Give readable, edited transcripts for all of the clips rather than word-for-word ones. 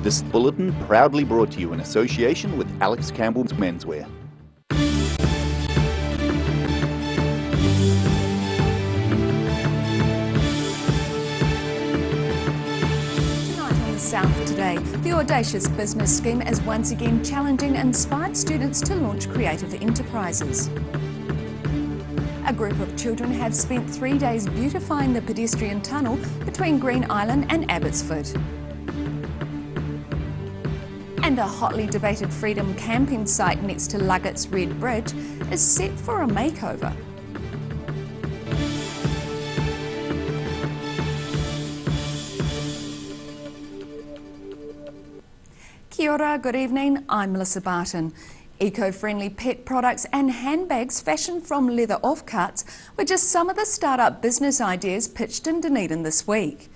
This bulletin proudly brought to you in association with Alex Campbell's Menswear. South today, the Audacious business scheme is once again challenging inspired students to launch creative enterprises. A group of children have spent 3 days beautifying the pedestrian tunnel between Green Island and Abbotsford. And a hotly debated freedom camping site next to Luggets Red Bridge is set for a makeover. Kia ora, good evening, I'm Melissa Barton. Eco-friendly pet products and handbags fashioned from leather offcuts were just some of the start-up business ideas pitched in Dunedin this week.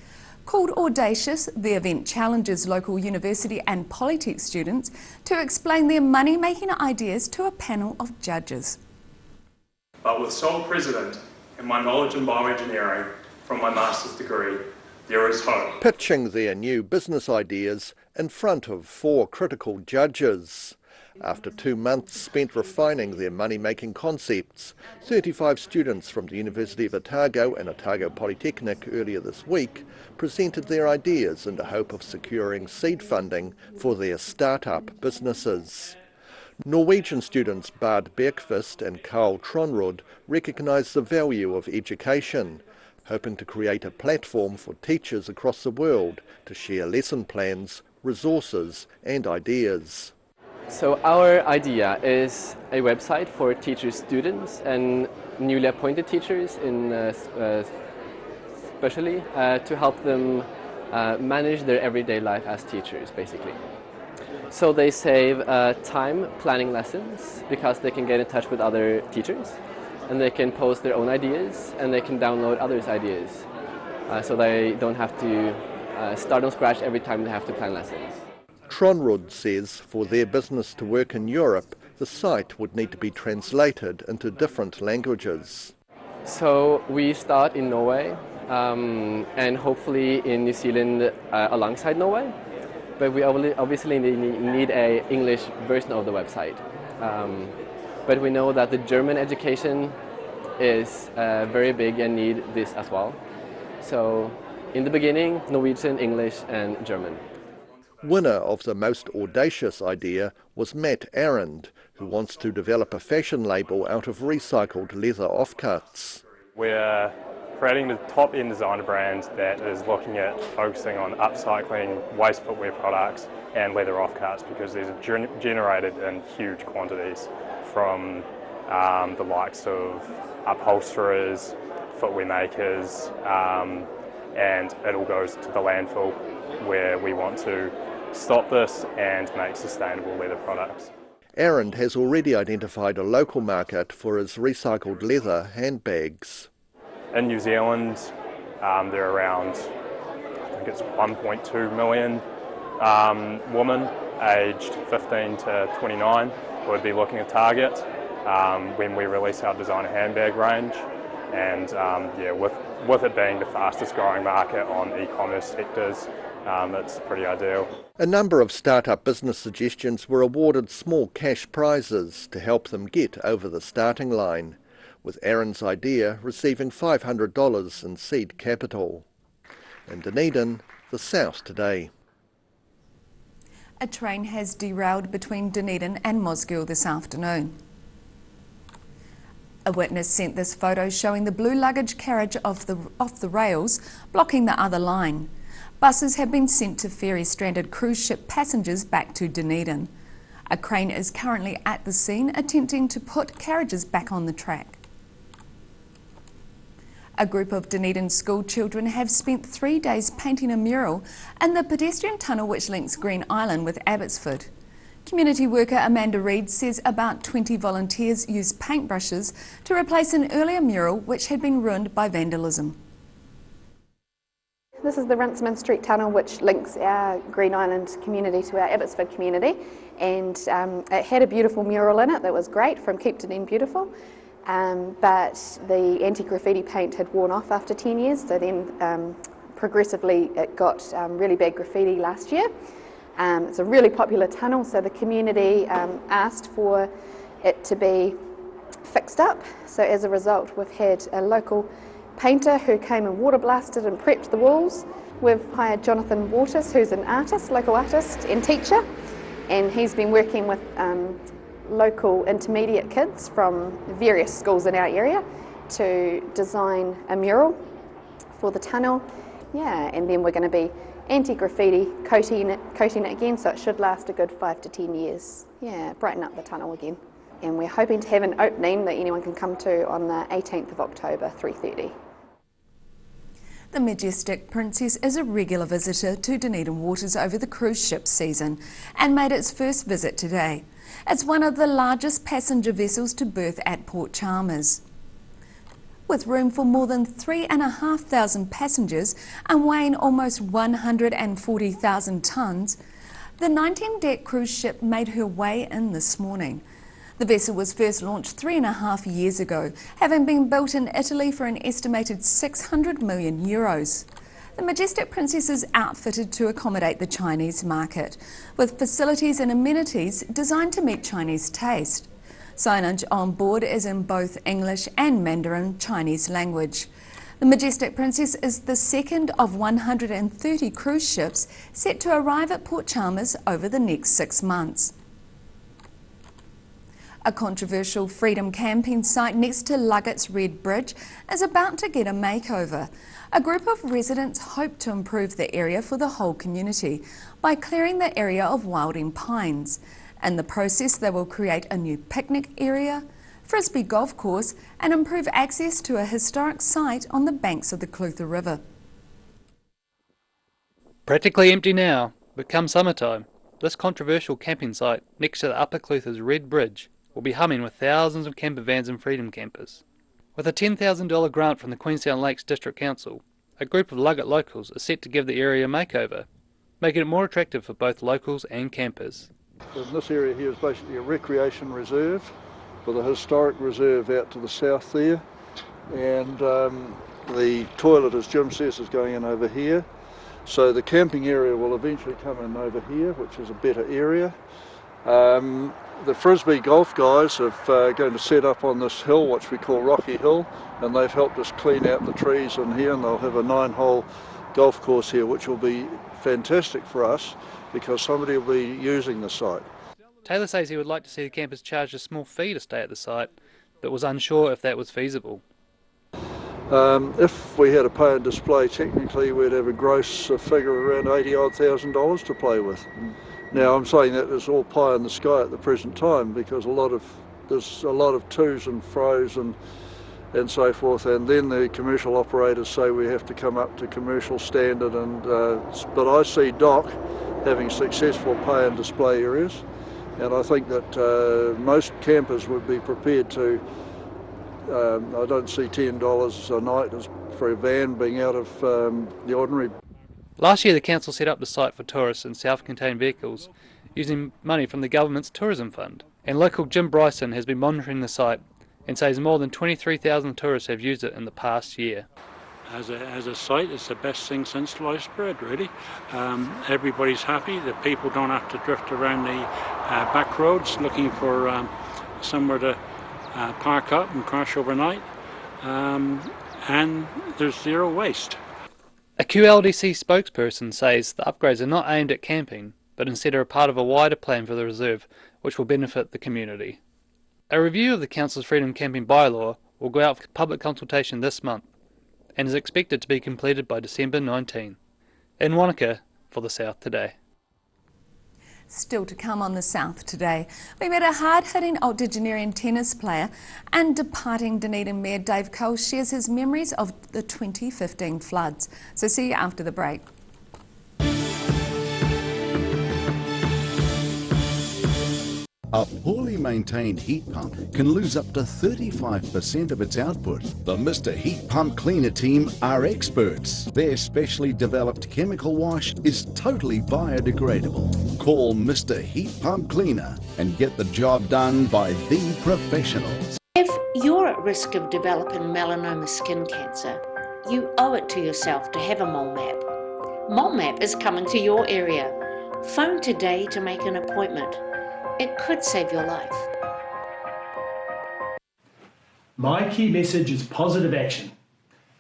Called Audacious, the event challenges local university and Polytech students to explain their money-making ideas to a panel of judges. But with sole precedent and my knowledge in bioengineering from my master's degree, there is hope. Pitching their new business ideas in front of 4 critical judges. After 2 months spent refining their money-making concepts, 35 students from the University of Otago and Otago Polytechnic earlier this week presented their ideas in the hope of securing seed funding for their start-up businesses. Norwegian students Bard Bergqvist and Carl Tronrud recognise the value of education, hoping to create a platform for teachers across the world to share lesson plans, resources and ideas. So our idea is a website for teachers, students and newly appointed teachers especially to help them manage their everyday life as teachers basically. So they save time planning lessons because they can get in touch with other teachers and they can post their own ideas and they can download others' ideas so they don't have to start from scratch every time they have to plan lessons. Tronrud says for their business to work in Europe, the site would need to be translated into different languages. So we start in Norway and hopefully in New Zealand alongside Norway, but we obviously need an English version of the website. But we know that the German education is very big and need this as well. So in the beginning, Norwegian, English and German. Winner of the most audacious idea was Matt Arend, who wants to develop a fashion label out of recycled leather offcuts. We're creating the top-end designer brand that is looking at focusing on upcycling waste footwear products and leather offcuts because these are generated in huge quantities from the likes of upholsterers, footwear makers, and it all goes to the landfill where we want to stop this and make sustainable leather products. Arend has already identified a local market for his recycled leather handbags. In New Zealand, there are around, I think it's 1.2 million women aged 15 to 29 who would be looking at target when we release our designer handbag range. And with it being the fastest growing market on e-commerce sectors, it's pretty ideal. A number of start-up business suggestions were awarded small cash prizes to help them get over the starting line, with Arend's idea receiving $500 in seed capital. In Dunedin, the South today. A train has derailed between Dunedin and Mosgiel this afternoon. A witness sent this photo showing the blue luggage carriage off the rails, blocking the other line. Buses have been sent to ferry stranded cruise ship passengers back to Dunedin. A crane is currently at the scene attempting to put carriages back on the track. A group of Dunedin school children have spent 3 days painting a mural in the pedestrian tunnel which links Green Island with Abbotsford. Community worker Amanda Reid says about 20 volunteers used paintbrushes to replace an earlier mural which had been ruined by vandalism. This is the Runciman Street Tunnel which links our Green Island community to our Abbotsford community, and it had a beautiful mural in it that was great from Keep Dunedin Beautiful, but the anti-graffiti paint had worn off after 10 years, so then progressively it got really bad graffiti last year. It's a really popular tunnel, so the community asked for it to be fixed up. So as a result, we've had a local painter who came and water blasted and prepped the walls. We've hired Jonathan Waters, who's an artist, local artist and teacher, and he's been working with local intermediate kids from various schools in our area to design a mural for the tunnel. Yeah, and then we're going to be anti-graffiti coating it again, so it should last a good 5 to 10 years. Yeah, brighten up the tunnel again. And we're hoping to have an opening that anyone can come to on the 18th of October, 3:30. The Majestic Princess is a regular visitor to Dunedin waters over the cruise ship season and made its first visit today. It's one of the largest passenger vessels to berth at Port Chalmers. With room for more than 3,500 passengers and weighing almost 140,000 tonnes, the 19-deck cruise ship made her way in this morning. The vessel was first launched 3.5 years ago, having been built in Italy for an estimated €600 million. The Majestic Princess is outfitted to accommodate the Chinese market, with facilities and amenities designed to meet Chinese taste. Signage on board is in both English and Mandarin Chinese language. The Majestic Princess is the second of 130 cruise ships set to arrive at Port Chalmers over the next 6 months. A controversial freedom camping site next to Luggets Red Bridge is about to get a makeover. A group of residents hope to improve the area for the whole community by clearing the area of wilding pines. In the process, they will create a new picnic area, frisbee golf course and improve access to a historic site on the banks of the Clutha River. Practically empty now, but come summertime, this controversial camping site next to the Upper Clutha's Red Bridge will be humming with thousands of camper vans and freedom campers. With a $10,000 grant from the Queenstown Lakes District Council, a group of Luggett locals are set to give the area a makeover, making it more attractive for both locals and campers. And this area here is basically a recreation reserve with a historic reserve out to the south there, and the toilet, as Jim says, is going in over here. So the camping area will eventually come in over here, which is a better area. The frisbee golf guys are going to set up on this hill, which we call Rocky Hill, and they've helped us clean out the trees in here, and they'll have a 9-hole golf course here, which will be fantastic for us because somebody will be using the site. Taylor says he would like to see the campers charge a small fee to stay at the site, but was unsure if that was feasible. If we had a pay and display, technically we'd have a gross figure around $80,000 to play with. Now I'm saying that it's all pie in the sky at the present time because there's a lot of to's and fro's and so forth, and then the commercial operators say we have to come up to commercial standard, but I see DOC having successful pay and display areas, and I think that most campers would be prepared to. I don't see $10 a night as for a van being out of the ordinary. Last year the council set up the site for tourists and self-contained vehicles using money from the government's tourism fund, and local Jim Bryson has been monitoring the site and says more than 23,000 tourists have used it in the past year. As a site, it's the best thing since sliced bread, really. Everybody's happy. The people don't have to drift around the back roads looking for somewhere to park up and crash overnight, and there's zero waste. A QLDC spokesperson says the upgrades are not aimed at camping, but instead are a part of a wider plan for the reserve which will benefit the community. A review of the Council's Freedom Camping bylaw will go out for public consultation this month and is expected to be completed by December 19. In Wanaka for the South Today. Still to come on the South Today, we met a hard-hitting octogenarian tennis player, and departing Dunedin Mayor Dave Cole shares his memories of the 2015 floods. So see you after the break. A poorly maintained heat pump can lose up to 35% of its output. The Mr. Heat Pump Cleaner team are experts. Their specially developed chemical wash is totally biodegradable. Call Mr. Heat Pump Cleaner and get the job done by the professionals. If you're at risk of developing melanoma skin cancer, you owe it to yourself to have a mole map. Mole map is coming to your area. Phone today to make an appointment. It could save your life. My key message is positive action,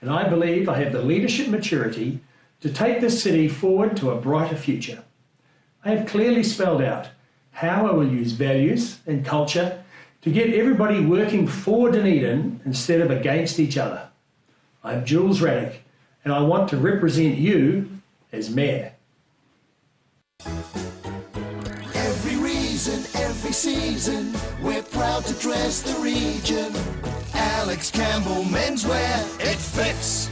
and I believe I have the leadership maturity to take this city forward to a brighter future. I have clearly spelled out how I will use values and culture to get everybody working for Dunedin instead of against each other. I'm Jules Raddick, and I want to represent you as Mayor. Every reason, every season, we're proud to dress the region. Alex Campbell Menswear, it fits.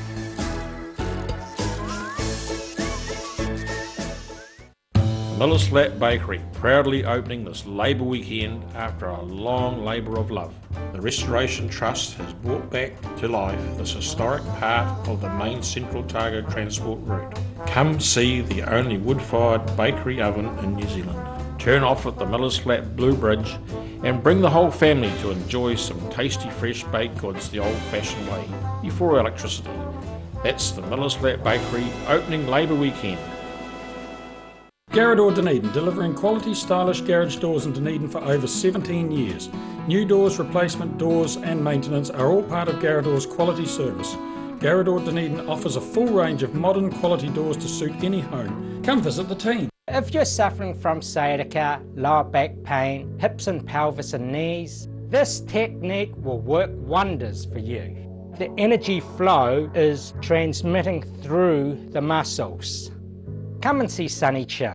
Miller's Flat Bakery, proudly opening this Labour weekend after a long labour of love. The Restoration Trust has brought back to life this historic part of the main Central Otago transport route. Come see the only wood-fired bakery oven in New Zealand. Turn off at the Miller's Flat Blue Bridge and bring the whole family to enjoy some tasty fresh baked goods the old-fashioned way, before electricity. That's the Miller's Flat Bakery opening Labour weekend. Garrador Dunedin, delivering quality stylish garage doors in Dunedin for over 17 years. New doors, replacement doors and maintenance are all part of Garrador's quality service. Garrador Dunedin offers a full range of modern quality doors to suit any home. Come visit the team. If you're suffering from sciatica, lower back pain, hips and pelvis and knees, this technique will work wonders for you. The energy flow is transmitting through the muscles. Come and see Sunny Chin.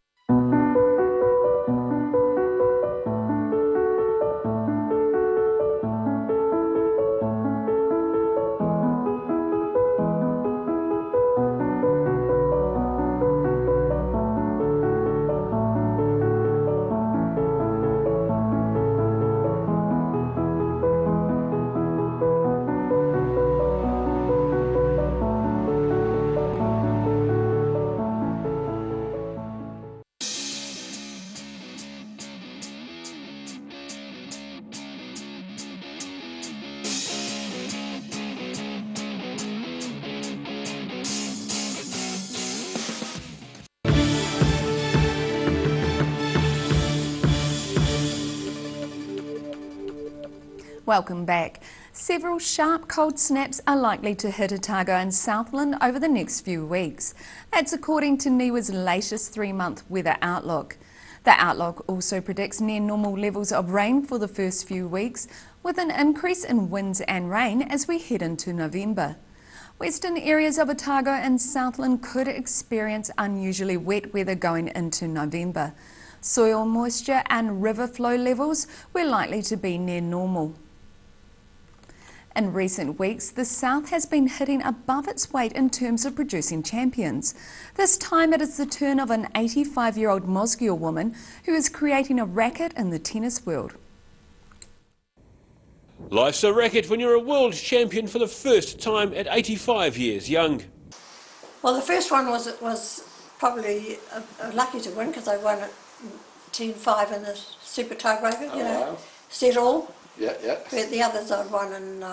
Welcome back. Several sharp cold snaps are likely to hit Otago and Southland over the next few weeks. That's according to NIWA's latest 3-month weather outlook. The outlook also predicts near normal levels of rain for the first few weeks, with an increase in winds and rain as we head into November. Western areas of Otago and Southland could experience unusually wet weather going into November. Soil moisture and river flow levels were likely to be near normal. In recent weeks, the South has been hitting above its weight in terms of producing champions. This time it is the turn of an 85-year-old Mosgiel woman who is creating a racket in the tennis world. Life's a racket when you're a world champion for the first time at 85 years young. Well, the first one was probably lucky to win because I won at 10-5 in the super tiebreaker, you know, set all. Yeah. But the others I'd won in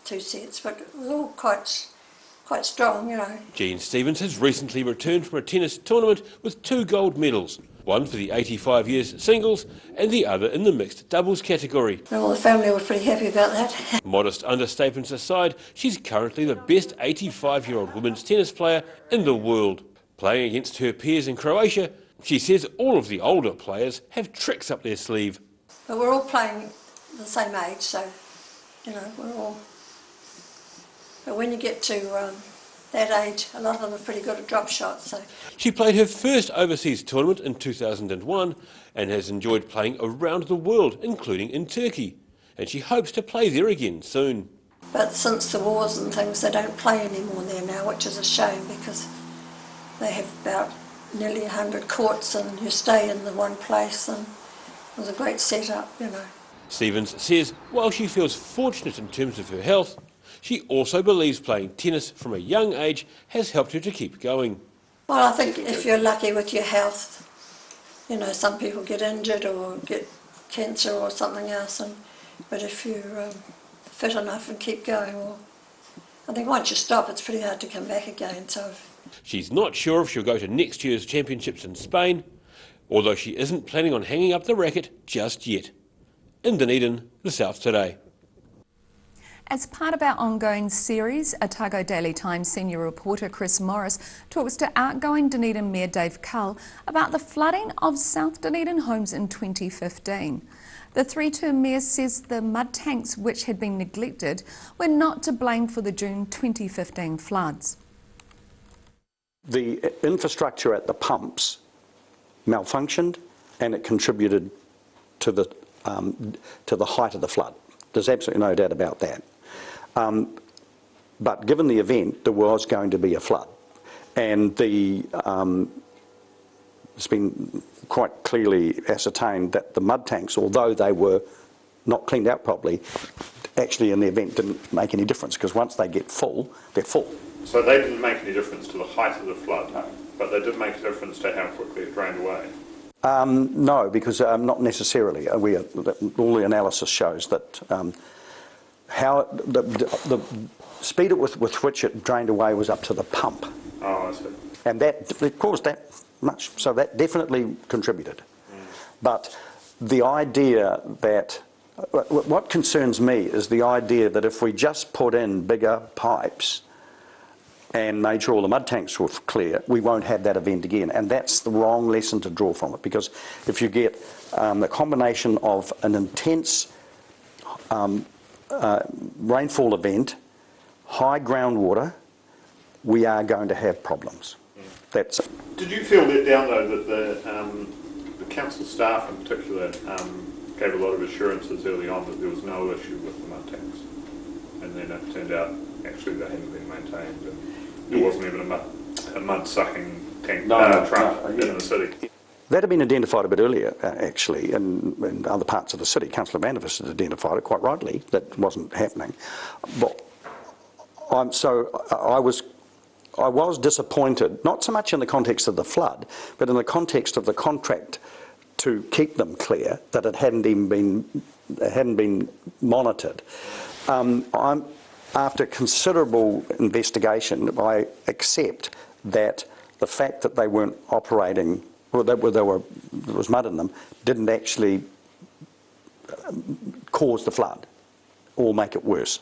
2 sets, but it was all quite strong, you know. Jean Stevens has recently returned from a tennis tournament with 2 gold medals, one for the 85 years singles and the other in the mixed doubles category. And all the family were pretty happy about that. Modest understatements aside, she's currently the best 85-year-old women's tennis player in the world. Playing against her peers in Croatia, she says all of the older players have tricks up their sleeve. But we're all playing the same age, so, you know, we're all... But when you get to that age, a lot of them are pretty good at drop shots. So. She played her first overseas tournament in 2001 and has enjoyed playing around the world, including in Turkey. And she hopes to play there again soon. But since the wars and things, they don't play anymore there now, which is a shame because they have about nearly 100 courts and you stay in the one place and it was a great setup, you know. Stevens says while she feels fortunate in terms of her health, she also believes playing tennis from a young age has helped her to keep going. Well, I think if you're lucky with your health, you know, some people get injured or get cancer or something else, but if you're fit enough and keep going, well, I think once you stop, it's pretty hard to come back again. So she's not sure if she'll go to next year's championships in Spain, although she isn't planning on hanging up the racket just yet. In Dunedin, the South Today. As part of our ongoing series, Otago Daily Times senior reporter Chris Morris talks to outgoing Dunedin Mayor Dave Cull about the flooding of South Dunedin homes in 2015. The three-term mayor says the mud tanks which had been neglected were not to blame for the June 2015 floods. The infrastructure at the pumps malfunctioned and it contributed to the height of the flood. There's absolutely no doubt about that. But given the event, there was going to be a flood. And it's been quite clearly ascertained that the mud tanks, although they were not cleaned out properly, actually in the event didn't make any difference, because once they get full, they're full. So they didn't make any difference to the height of the flood, but they did make a difference to how quickly it drained away? No, because not necessarily. All the analysis shows that how the speed with which it drained away was up to the pump. Oh, I see. And it caused that much, so that definitely contributed. But the idea that, what concerns me is the idea that if we just put in bigger pipes and made sure all the mud tanks were clear, we won't have that event again. And that's the wrong lesson to draw from it, because if you get the combination of an intense rainfall event, high groundwater, we are going to have problems. That's it. Did you feel let down though that the council staff in particular gave a lot of assurances early on that there was no issue with the mud tanks, and then it turned out actually they hadn't been maintained and there wasn't even a mud sucking tank truck in the city? That had been identified a bit earlier, actually, in other parts of the city. Councillor Vandervis had identified it quite rightly, that wasn't happening. But I was disappointed, not so much in the context of the flood, but in the context of the contract to keep them clear, that it hadn't been monitored. After considerable investigation, I accept that the fact that they weren't operating, or there was mud in them, didn't actually cause the flood or make it worse.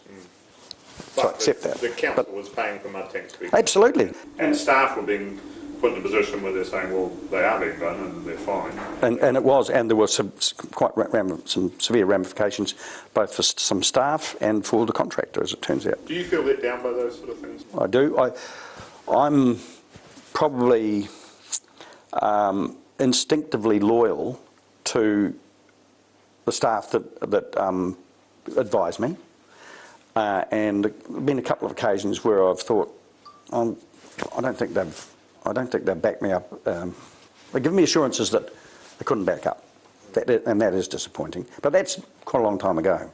So I accept that. The council was paying for mud tanks to be... Absolutely. And staff were being put in a position where they're saying, well, they are being done and they're fine. And it was, and there were some severe ramifications, both for some staff and for the contractor, as it turns out. Do you feel let down by those sort of things? I do. I'm probably instinctively loyal to the staff that advise me, and there have been a couple of occasions where I've thought, I don't think they've backed me up. They've given me assurances that they couldn't back up, and that is disappointing. But that's quite a long time ago.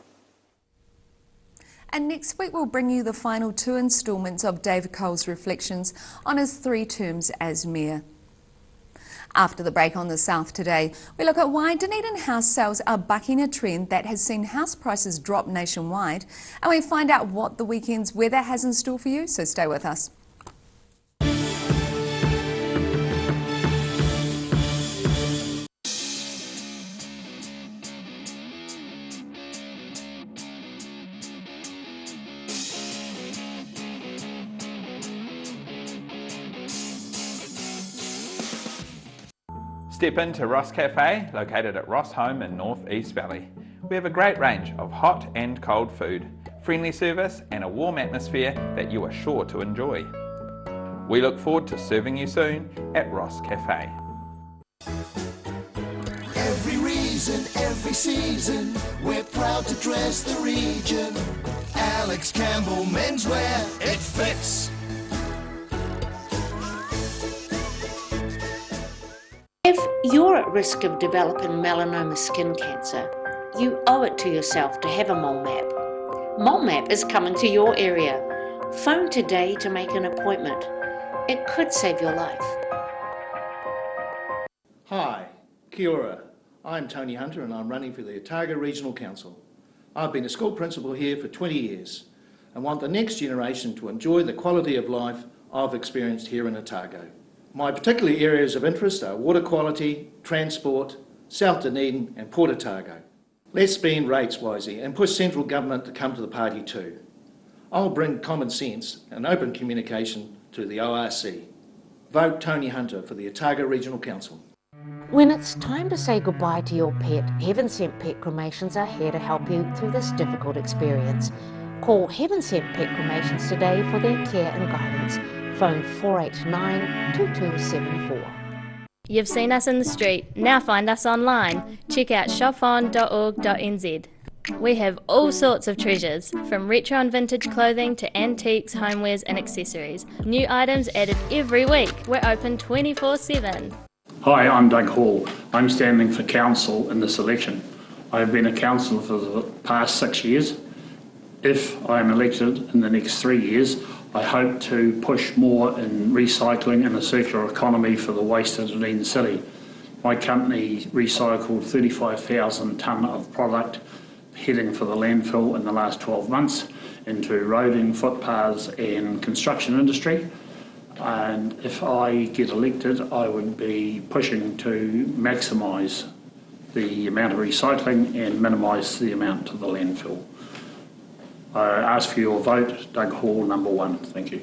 And next week we'll bring you the final two instalments of David Cull's reflections on his 3 terms as Mayor. After the break on the South Today, we look at why Dunedin house sales are bucking a trend that has seen house prices drop nationwide, and we find out what the weekend's weather has in store for you, so stay with us. Step into Ross Cafe, located at Ross Home in North East Valley. We have a great range of hot and cold food, friendly service and a warm atmosphere that you are sure to enjoy. We look forward to serving you soon at Ross Cafe. Every reason, every season, we're proud to dress the region. Alex Campbell Menswear, it fits. If you're at risk of developing melanoma skin cancer, you owe it to yourself to have a mole map. Mole Map is coming to your area. Phone today to make an appointment. It could save your life. Hi, kia ora. I'm Tony Hunter and I'm running for the Otago Regional Council. I've been a school principal here for 20 years and want the next generation to enjoy the quality of life I've experienced here in Otago. My particular areas of interest are water quality, transport, South Dunedin and Port Otago. Let's spend rates wisely and push central government to come to the party too. I'll bring common sense and open communication to the ORC. Vote Tony Hunter for the Otago Regional Council. When it's time to say goodbye to your pet, Heaven Sent Pet Cremations are here to help you through this difficult experience. Call Heaven Sent Pet Cremations today for their care and guidance. Phone 489 2274. You've seen us in the street, now find us online. Check out shopon.org.nz. We have all sorts of treasures, from retro and vintage clothing to antiques, homewares and accessories. New items added every week. We're open 24/7. Hi, I'm Doug Hall. I'm standing for council in this election. I've been a councillor for the past 6 years. If I am elected in the next 3 years, I hope to push more in recycling and a circular economy for the waste of Dunedin City. My company recycled 35,000 tonne of product heading for the landfill in the last 12 months into roading, footpaths and construction industry. And if I get elected, I would be pushing to maximise the amount of recycling and minimise the amount to the landfill. I ask for your vote. Doug Hall, number 1. Thank you.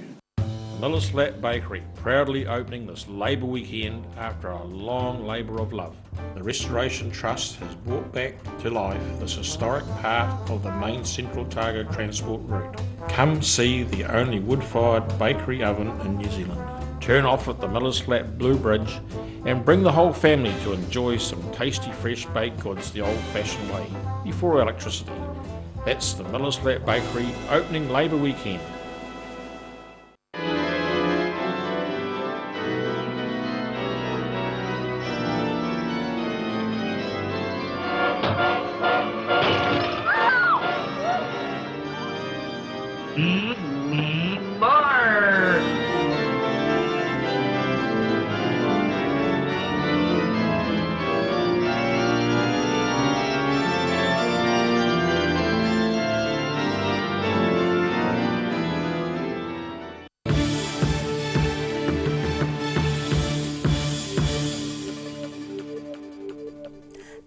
Miller's Flat Bakery, proudly opening this Labour weekend after a long labour of love. The Restoration Trust has brought back to life this historic part of the main Central Otago transport route. Come see the only wood-fired bakery oven in New Zealand. Turn off at the Miller's Flat Blue Bridge and bring the whole family to enjoy some tasty fresh baked goods the old-fashioned way, before electricity. That's the Miller's Flat Bakery opening Labour weekend.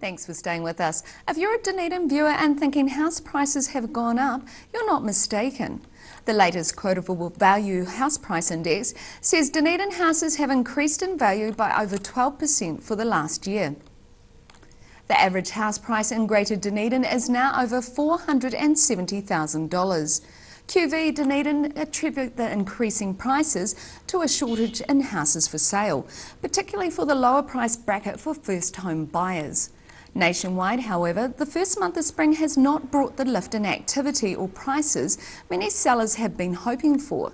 Thanks for staying with us. If you're a Dunedin viewer and thinking house prices have gone up, you're not mistaken. The latest quotable value house price index says Dunedin houses have increased in value by over 12% for the last year. The average house price in Greater Dunedin is now over $470,000. QV Dunedin attribute the increasing prices to a shortage in houses for sale, particularly for the lower price bracket for first home buyers. Nationwide, however, the first month of spring has not brought the lift in activity or prices many sellers have been hoping for.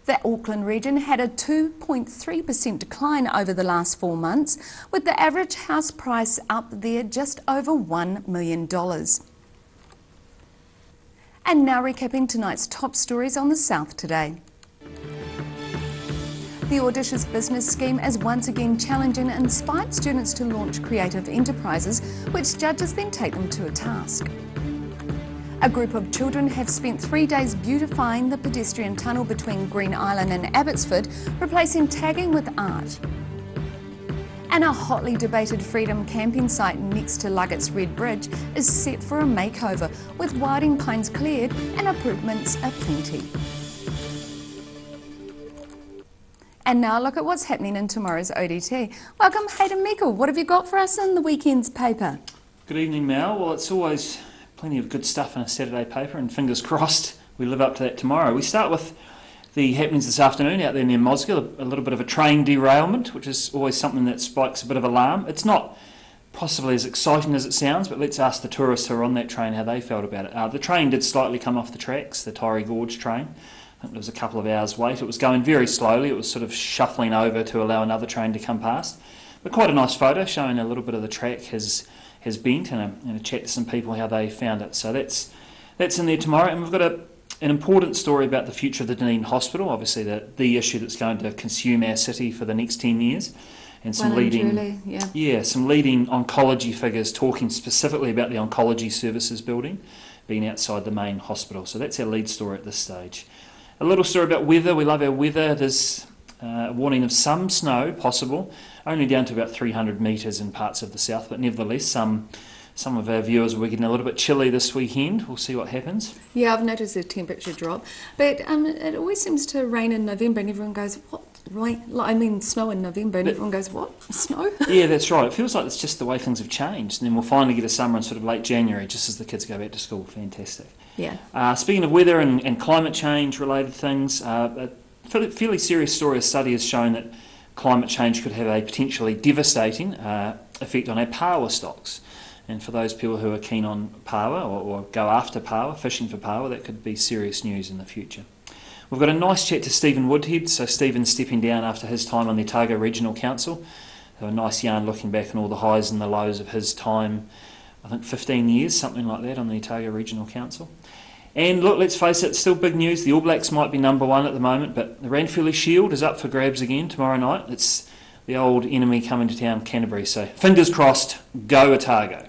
The Auckland region had a 2.3% decline over the last 4 months, with the average house price up there just over $1 million. And now recapping tonight's top stories on the South Today. The Audacious Business Scheme is once again challenging and inspired students to launch creative enterprises, which judges then take them to a task. A group of children have spent 3 days beautifying the pedestrian tunnel between Green Island and Abbotsford, replacing tagging with art. And a hotly debated Freedom camping site next to Luggets Red Bridge is set for a makeover, with wilding pines cleared and improvements aplenty. And now look at what's happening in tomorrow's ODT. Welcome, Hayden Meikle. What have you got for us in the weekend's paper? Good evening, Mel. Well, it's always plenty of good stuff in a Saturday paper, and fingers crossed we live up to that tomorrow. We start with the happenings this afternoon out there near Mosgiel, a little bit of a train derailment, which is always something that spikes a bit of alarm. It's not possibly as exciting as it sounds, but let's ask the tourists who are on that train how they felt about it. The train did slightly come off the tracks, the Tyree Gorge train. I think there was a couple of hours wait. It was going very slowly. It was sort of shuffling over to allow another train to come past. But quite a nice photo showing a little bit of the track has bent, and a chat to some people how they found it. So that's in there tomorrow. And we've got an important story about the future of the Dunedin Hospital, obviously the issue that's going to consume our city for the next 10 years. And some leading oncology figures talking specifically about the oncology services building being outside the main hospital. So that's our lead story at this stage. A little story about weather. We love our weather. There's Warning of some snow possible, only down to about 300 metres in parts of the south, but nevertheless some of our viewers will be getting a little bit chilly this weekend. We'll see what happens. Yeah, I've noticed the temperature drop, but it always seems to rain in November and everyone goes, what? Rain? I mean snow in November and everyone goes, what? Snow? Yeah, that's right. It feels like it's just the way things have changed, and then we'll finally get a summer in sort of late January just as the kids go back to school. Fantastic. Yeah. Speaking of weather and climate change related things, a fairly serious story, a study has shown that climate change could have a potentially devastating effect on our paua stocks. And for those people who are keen on paua or go after paua, fishing for paua, that could be serious news in the future. We've got a nice chat to Stephen Woodhead. So Stephen's stepping down after his time on the Otago Regional Council. So a nice yarn looking back on all the highs and the lows of his time, I think 15 years, something like that, on the Otago Regional Council. And look, let's face it, still big news. The All Blacks might be number one at the moment, but the Ranfurly Shield is up for grabs again tomorrow night. It's the old enemy coming to town, Canterbury. So fingers crossed, go Otago.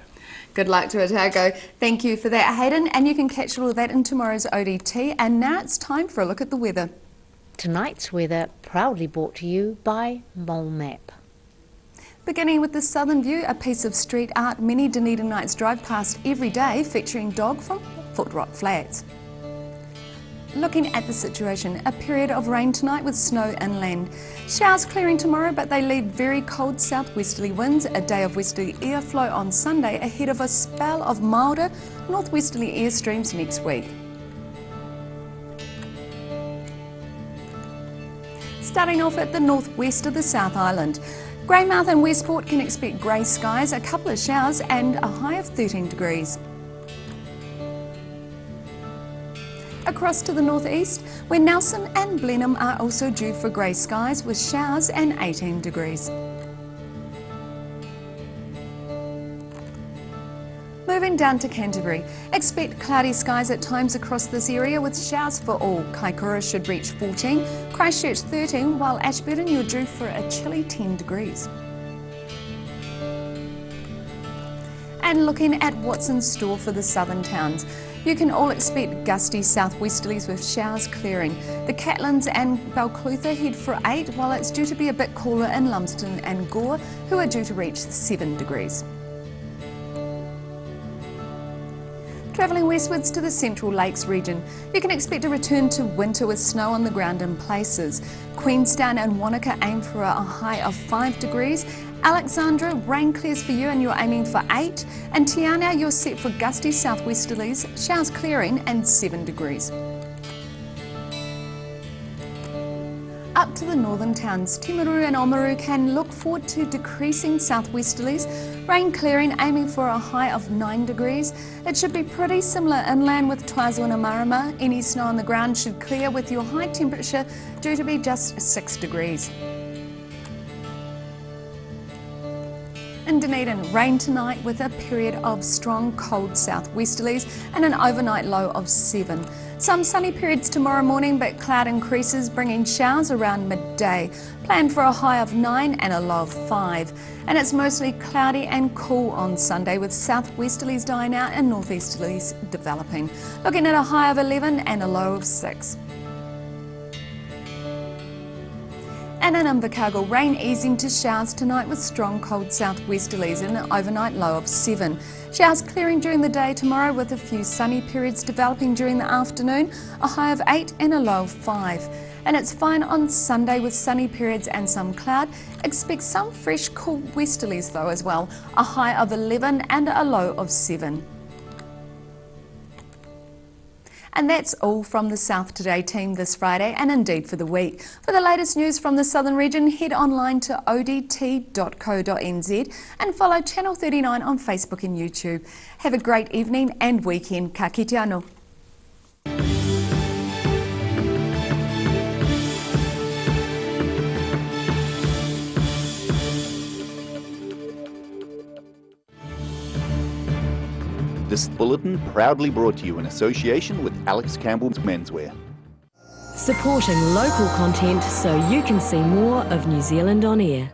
Good luck to Otago. Thank you for that, Hayden. And you can catch all of that in tomorrow's ODT. And now it's time for a look at the weather. Tonight's weather proudly brought to you by Mole Map. Beginning with the southern view, a piece of street art many Dunedinites drive past every day, featuring Dog from Footrock Flats. Looking at the situation, a period of rain tonight with snow inland. Showers clearing tomorrow, but they lead very cold southwesterly winds. A day of westerly airflow on Sunday ahead of a spell of milder northwesterly air streams next week. Starting off at the northwest of the South Island. Greymouth and Westport can expect grey skies, a couple of showers and a high of 13 degrees. Across to the northeast, where Nelson and Blenheim are also due for grey skies with showers and 18 degrees. Moving down to Canterbury, expect cloudy skies at times across this area with showers for all. Kaikoura should reach 14, Christchurch 13, while Ashburton you're due for a chilly 10 degrees. And looking at what's in store for the southern towns. You can all expect gusty southwesterlies with showers clearing. The Catlins and Balclutha head for 8, while it's due to be a bit cooler in Lumsden and Gore, who are due to reach 7 degrees. Travelling westwards to the Central Lakes region, you can expect a return to winter with snow on the ground in places. Queenstown and Wanaka aim for a high of 5 degrees. Alexandra, rain clears for you and you're aiming for 8. And Tiana, you're set for gusty southwesterlies, showers clearing and 7 degrees. Up to the northern towns, Timaru and Oamaru can look forward to decreasing southwesterlies, rain clearing aiming for a high of 9 degrees. It should be pretty similar inland with Taizu and Marama. Any snow on the ground should clear with your high temperature due to be just 6 degrees. In Dunedin, rain tonight with a period of strong cold southwesterlies and an overnight low of 7. Some sunny periods tomorrow morning, but cloud increases, bringing showers around midday. Planned for a high of 9 and a low of 5. And it's mostly cloudy and cool on Sunday with southwesterlies dying out and northeasterlies developing. Looking at a high of 11 and a low of 6. And in Invercargill, rain easing to showers tonight with strong cold southwesterlies and an overnight low of 7. Showers clearing during the day tomorrow with a few sunny periods developing during the afternoon, a high of 8 and a low of 5. And it's fine on Sunday with sunny periods and some cloud. Expect some fresh cool westerlies though as well, a high of 11 and a low of 7. And that's all from the South Today team this Friday and indeed for the week. For the latest news from the southern region, head online to odt.co.nz and follow Channel 39 on Facebook and YouTube. Have a great evening and weekend. Ka kite anō. This bulletin proudly brought to you in association with Alex Campbell's Menswear. Supporting local content so you can see more of New Zealand on air.